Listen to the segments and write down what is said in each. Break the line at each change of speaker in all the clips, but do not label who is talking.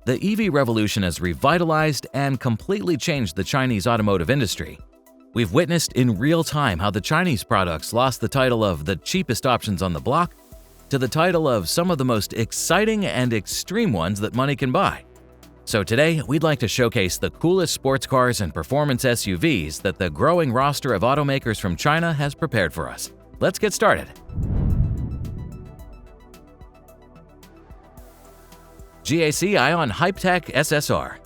The EV revolution has revitalized and completely changed the Chinese automotive industry. We've witnessed in real time how the Chinese products lost the title of the cheapest options on the block to the title of some of the most exciting and extreme ones that money can buy. So today, we'd like to showcase the coolest sports cars and performance SUVs that the growing roster of automakers from China has prepared for us. Let's get started. GAC Aion Hyptec SSR.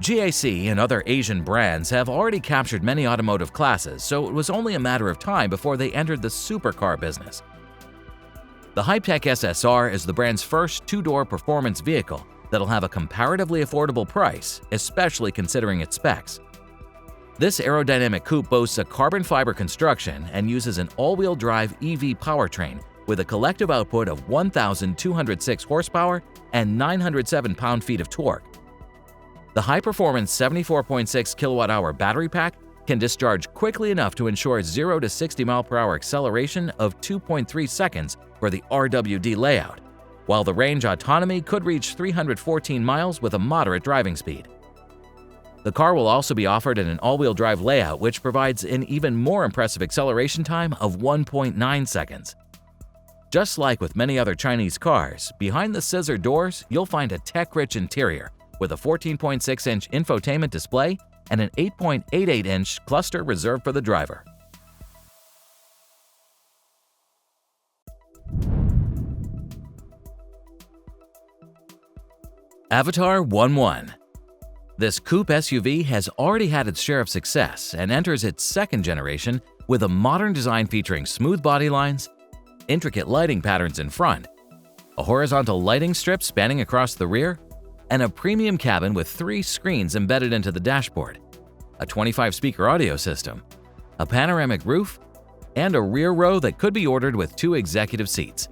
GAC and other Asian brands have already captured many automotive classes, so it was only a matter of time before they entered the supercar business. The Hyptec SSR is the brand's first two-door performance vehicle that'll have a comparatively affordable price, especially considering its specs. This aerodynamic coupe boasts a carbon fiber construction and uses an all-wheel drive EV powertrain with a collective output of 1,206 horsepower and 907 pound-feet of torque. The high-performance 74.6 kilowatt-hour battery pack can discharge quickly enough to ensure 0 to 60 mph acceleration of 2.3 seconds for the RWD layout, while the range autonomy could reach 314 miles with a moderate driving speed. The car will also be offered in an all-wheel drive layout, which provides an even more impressive acceleration time of 1.9 seconds. Just like with many other Chinese cars, behind the scissor doors, you'll find a tech-rich interior with a 14.6-inch infotainment display and an 8.88-inch cluster reserved for the driver. Avatr 1.1. This coupe SUV has already had its share of success and enters its second generation with a modern design featuring smooth body lines, intricate lighting patterns in front, a horizontal lighting strip spanning across the rear, and a premium cabin with 3 screens embedded into the dashboard, a 25-speaker audio system, a panoramic roof, and a rear row that could be ordered with 2 executive seats.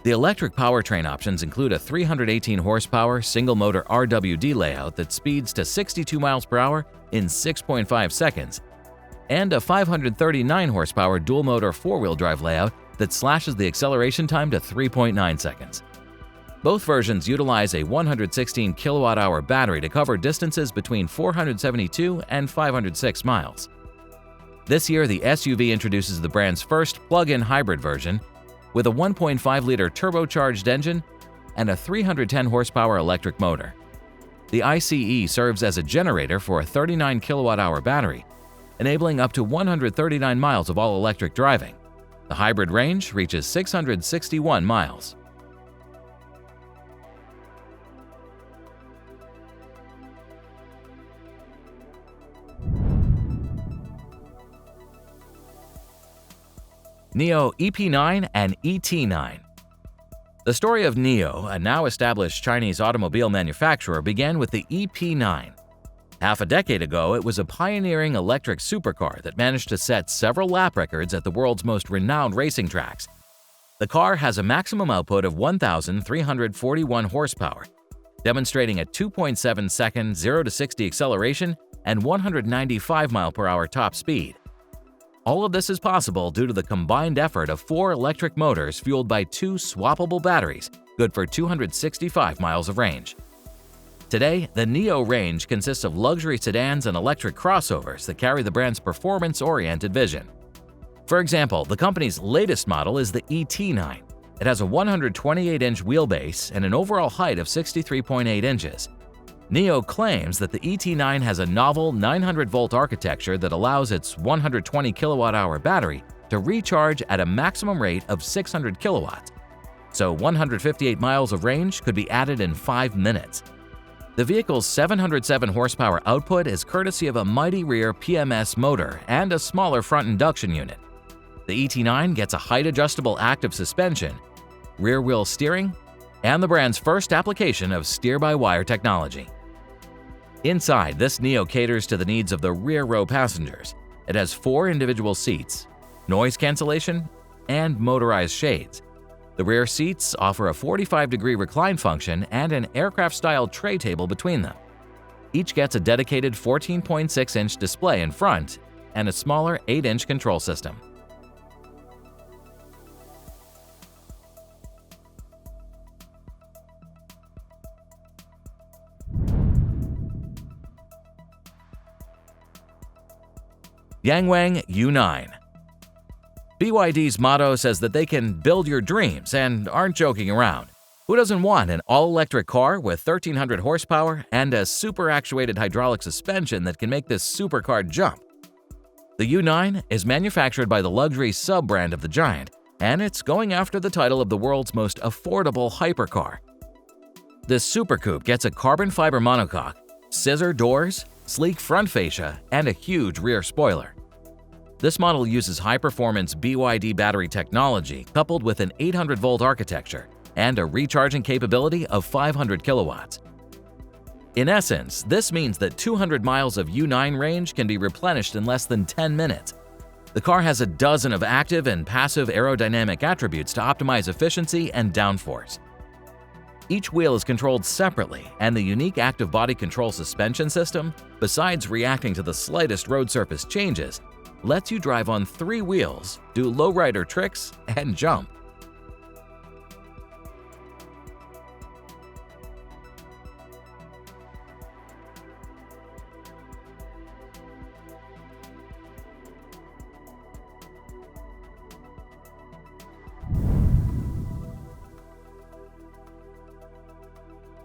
The electric powertrain options include a 318 horsepower single-motor RWD layout that speeds to 62 miles per hour in 6.5 seconds, and a 539 horsepower dual-motor four-wheel drive layout that slashes the acceleration time to 3.9 seconds. Both versions utilize a 116 kilowatt-hour battery to cover distances between 472 and 506 miles. This year, the SUV introduces the brand's first plug-in hybrid version with a 1.5-liter turbocharged engine and a 310 horsepower electric motor. The ICE serves as a generator for a 39 kilowatt-hour battery, enabling up to 139 miles of all-electric driving. The hybrid range reaches 661 miles. NIO EP9 and ET9. The story of NIO, a now established Chinese automobile manufacturer, began with the EP9. Half a decade ago, it was a pioneering electric supercar that managed to set several lap records at the world's most renowned racing tracks. The car has a maximum output of 1,341 horsepower, demonstrating a 2.7-second 0 to 60 acceleration and 195 mph top speed. All of this is possible due to the combined effort of 4 electric motors fueled by 2 swappable batteries, good for 265 miles of range. Today, the NIO range consists of luxury sedans and electric crossovers that carry the brand's performance-oriented vision. For example, the company's latest model is the ET9. It has a 128-inch wheelbase and an overall height of 63.8 inches. NIO claims that the ET9 has a novel 900-volt architecture that allows its 120 kilowatt-hour battery to recharge at a maximum rate of 600 kilowatts, so 158 miles of range could be added in 5 minutes. The vehicle's 707 horsepower output is courtesy of a mighty rear PMS motor and a smaller front induction unit. The ET9 gets a height-adjustable active suspension, rear-wheel steering, and the brand's first application of steer-by-wire technology. Inside, this NIO caters to the needs of the rear-row passengers. It has 4 individual seats, noise cancellation, and motorized shades. The rear seats offer a 45-degree recline function and an aircraft-style tray table between them. Each gets a dedicated 14.6-inch display in front and a smaller 8-inch control system. Yangwang U9. BYD's motto says that they can build your dreams and aren't joking around. Who doesn't want an all-electric car with 1,300 horsepower and a super-actuated hydraulic suspension that can make this supercar jump? The U9 is manufactured by the luxury sub-brand of the giant, and it's going after the title of the world's most affordable hypercar. This Super Coupe gets a carbon fiber monocoque, scissor doors, sleek front fascia, and a huge rear spoiler. This model uses high-performance BYD battery technology coupled with an 800-volt architecture and a recharging capability of 500 kilowatts. In essence, this means that 200 miles of U9 range can be replenished in less than 10 minutes. The car has a dozen of active and passive aerodynamic attributes to optimize efficiency and downforce. Each wheel is controlled separately, and the unique active body control suspension system, besides reacting to the slightest road surface changes, lets you drive on 3 wheels, do lowrider tricks, and jump.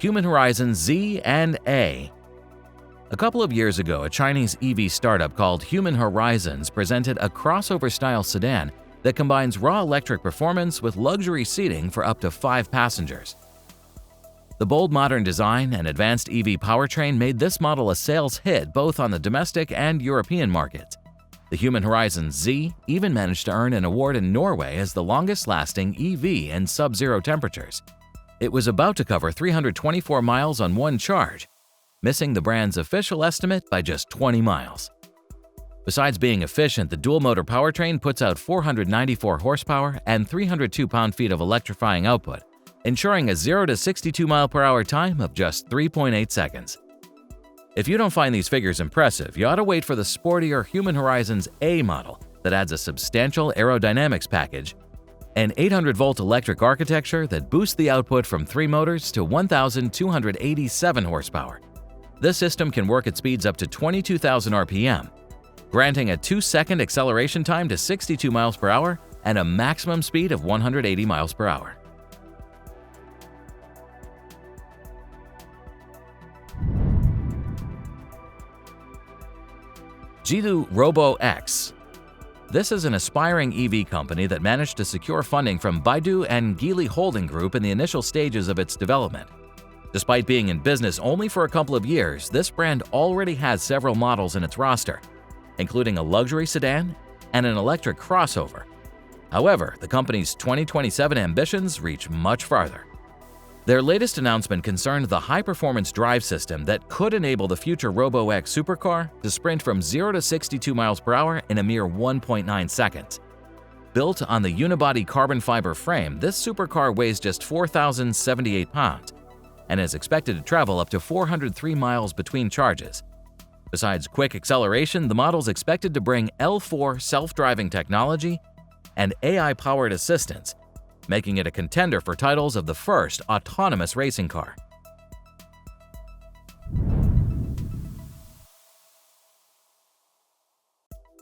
Human Horizon Z and A. A couple of years ago, a Chinese EV startup called Human Horizons presented a crossover-style sedan that combines raw electric performance with luxury seating for up to 5 passengers. The bold modern design and advanced EV powertrain made this model a sales hit both on the domestic and European markets. The Human Horizon Z even managed to earn an award in Norway as the longest-lasting EV in sub-zero temperatures. It was about to cover 324 miles on one charge, missing the brand's official estimate by just 20 miles. Besides being efficient, the dual-motor powertrain puts out 494 horsepower and 302 pound-feet of electrifying output, ensuring a 0 to 62 mile/hour time of just 3.8 seconds. If you don't find these figures impressive, you ought to wait for the sportier Human Horizons A model that adds a substantial aerodynamics package, an 800-volt electric architecture that boosts the output from 3 motors to 1,287 horsepower. This system can work at speeds up to 22,000 RPM, granting a 2-second acceleration time to 62 miles per hour and a maximum speed of 180 miles per hour. Jiyue Robo X. This is an aspiring EV company that managed to secure funding from Baidu and Geely Holding Group in the initial stages of its development. Despite being in business only for a couple of years, this brand already has several models in its roster, including a luxury sedan and an electric crossover. However, the company's 2027 ambitions reach much farther. Their latest announcement concerned the high-performance drive system that could enable the future Robo X supercar to sprint from 0 to 62 miles per hour in a mere 1.9 seconds. Built on the unibody carbon fiber frame, this supercar weighs just 4,078 pounds and is expected to travel up to 403 miles between charges. Besides quick acceleration, the model's expected to bring L4 self-driving technology and AI-powered assistance, making it a contender for titles of the first autonomous racing car.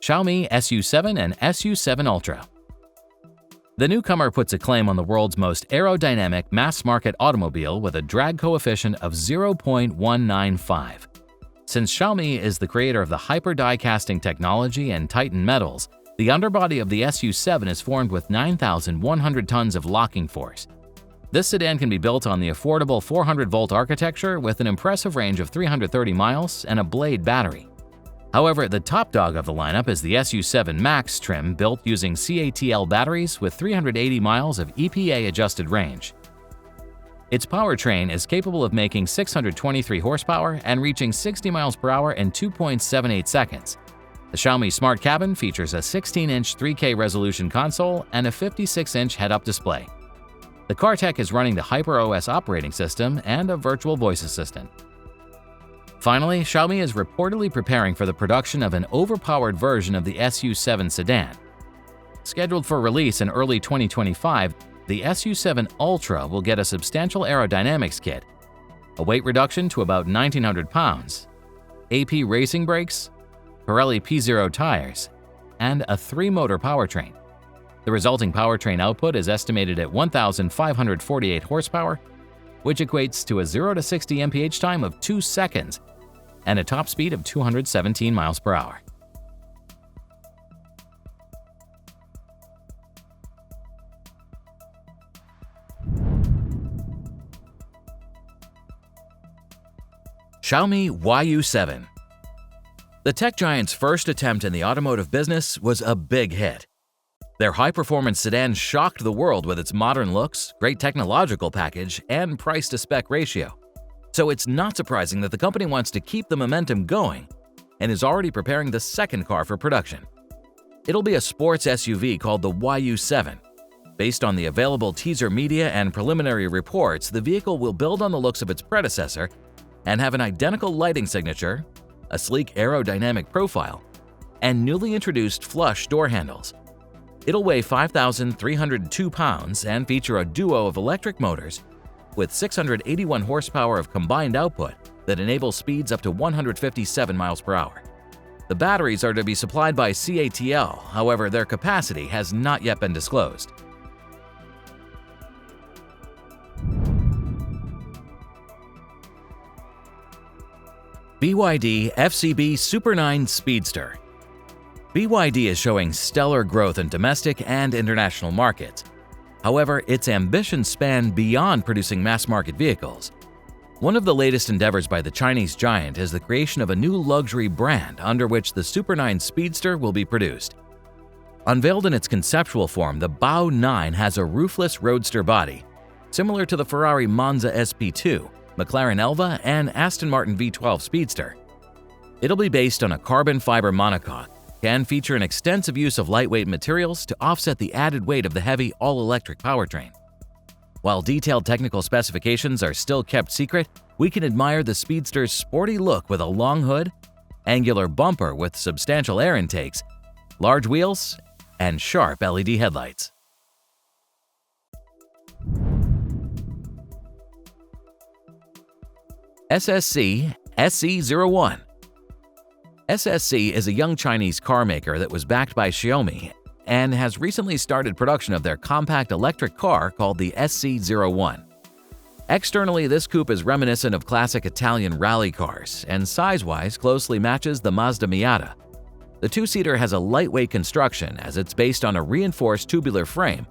Xiaomi SU7 and SU7 Ultra. The newcomer puts a claim on the world's most aerodynamic mass-market automobile with a drag coefficient of 0.195. Since Xiaomi is the creator of the hyper die casting technology and Titan metals, the underbody of the SU7 is formed with 9,100 tons of locking force. This sedan can be built on the affordable 400-volt architecture with an impressive range of 330 miles and a Blade battery. However, the top dog of the lineup is the SU7 Max trim built using CATL batteries with 380 miles of EPA-adjusted range. Its powertrain is capable of making 623 horsepower and reaching 60 miles per hour in 2.78 seconds. The Xiaomi Smart Cabin features a 16-inch 3K resolution console and a 56-inch head-up display. The car tech is running the HyperOS operating system and a virtual voice assistant. Finally, Xiaomi is reportedly preparing for the production of an overpowered version of the SU7 sedan. Scheduled for release in early 2025, the SU7 Ultra will get a substantial aerodynamics kit, a weight reduction to about 1,900 pounds, AP racing brakes, Pirelli P0 tires, and a 3-motor powertrain. The resulting powertrain output is estimated at 1,548 horsepower, which equates to a 0 to 60 mph time of 2 seconds and a top speed of 217 miles per hour. Xiaomi YU7. The tech giant's first attempt in the automotive business was a big hit. Their high-performance sedan shocked the world with its modern looks, great technological package, and price-to-spec ratio. So it's not surprising that the company wants to keep the momentum going and is already preparing the second car for production. It'll be a sports SUV called the YU7. Based on the available teaser media and preliminary reports, the vehicle will build on the looks of its predecessor and have an identical lighting signature, a sleek aerodynamic profile, and newly introduced flush door handles. It'll weigh 5,302 pounds and feature a duo of electric motors with 681 horsepower of combined output that enables speeds up to 157 miles per hour. The batteries are to be supplied by CATL, however, their capacity has not yet been disclosed. BYD FCB Super 9 Speedster. BYD is showing stellar growth in domestic and international markets. However, its ambitions span beyond producing mass-market vehicles. One of the latest endeavors by the Chinese giant is the creation of a new luxury brand under which the Super 9 Speedster will be produced. Unveiled in its conceptual form, the BAO 9 has a roofless roadster body, similar to the Ferrari Monza SP2, McLaren Elva, and Aston Martin V12 Speedster. It'll be based on a carbon fiber monocoque and feature an extensive use of lightweight materials to offset the added weight of the heavy all-electric powertrain. While detailed technical specifications are still kept secret, we can admire the Speedster's sporty look with a long hood, angular bumper with substantial air intakes, large wheels, and sharp LED headlights. SSC SE01. SSC is a young Chinese car maker that was backed by Xiaomi and has recently started production of their compact electric car called the SC01. Externally, this coupe is reminiscent of classic Italian rally cars and size-wise closely matches the Mazda Miata. The two-seater has a lightweight construction as it's based on a reinforced tubular frame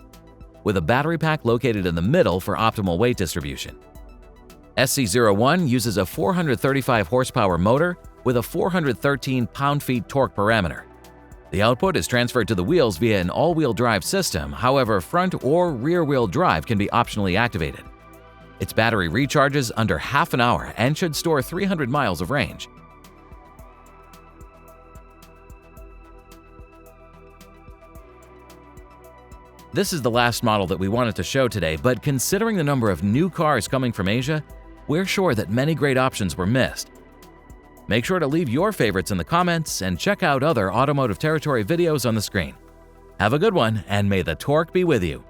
with a battery pack located in the middle for optimal weight distribution. SC01 uses a 435 horsepower motor with a 413 pound-feet torque parameter. The output is transferred to the wheels via an all-wheel drive system, however, front or rear-wheel drive can be optionally activated. Its battery recharges under half an hour and should store 300 miles of range. This is the last model that we wanted to show today, but considering the number of new cars coming from Asia, we're sure that many great options were missed. Make sure to leave your favorites in the comments and check out other Automotive Territory videos on the screen. Have a good one, and may the torque be with you.